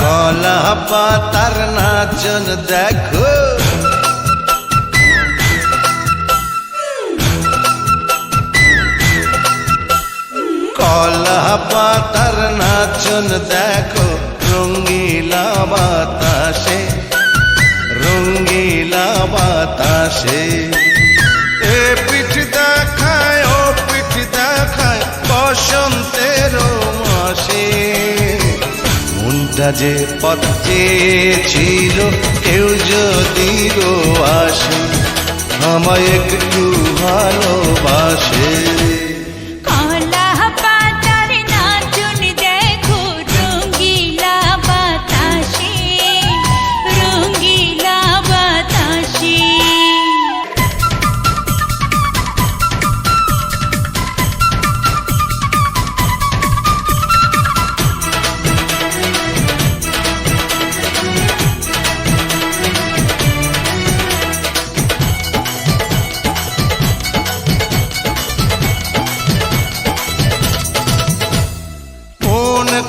কলা পাতার নাচন দেখো, কলা পাতার নাচন দেখো, রঙ্গিলা বাতাসে, রঙ্গিলা বাতাসে। এ পিঠ দেখায় ও পিঠ দেখায় বসন্তের মাসে। মনটা যে পথ চেয়েছিল কেউ যদি গো আসে, আমায় একটু ভালোবাসে। কলা পাতার নাচন দেখো, রঙ্গিলা বাতাসে, রঙ্গিলা বাতাসে।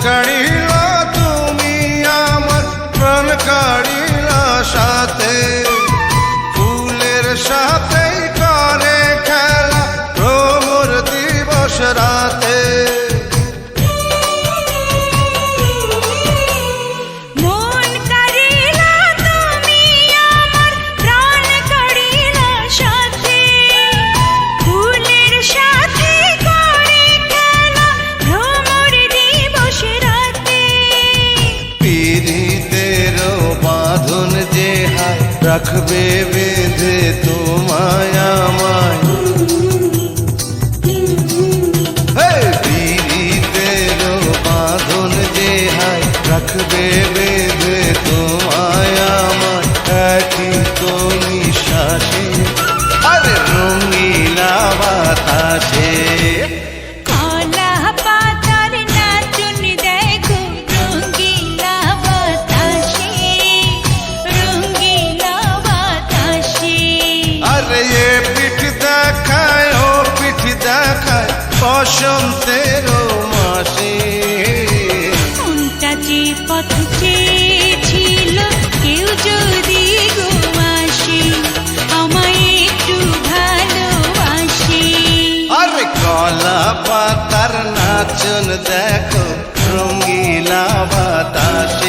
কাড়িলা তুমি আমার প্রাণ কাড়িলা সাথে, ফুলের সাথে করে খেলা ভ্রমর দিবস রাতে। মন কাড়িলা তুমি আমার প্রাণ কাড়িলা সাথে, ফুলের সাথে করে খেলা ভ্রমর দিবস রাতে। পীড়িতের বাঁধন যে হায় রাখবে বেঁধে তোমায় আমায়, পীড়িতের বাঁধন যে হায় রাখবে বেঁধে তোমায় আমায়, একই তো নিঃশ্বাসে আরে রঙ্গিলা বাতাসে। কলা পাতার নাচন দেখো, রঙ্গিলা বাতাসে, রঙ্গিলা বাতাসে। আরে এ পিঠ দেখায় ও পিঠ দেখায় বসন্তের মাসে। মনটা যে পথ চেয়েছিল কেউ যদি গো আসে, আমায় একটু ভালোবাসে। আরে কলা পাতার নাচন দেখো, রঙ্গিলা বাতাসে।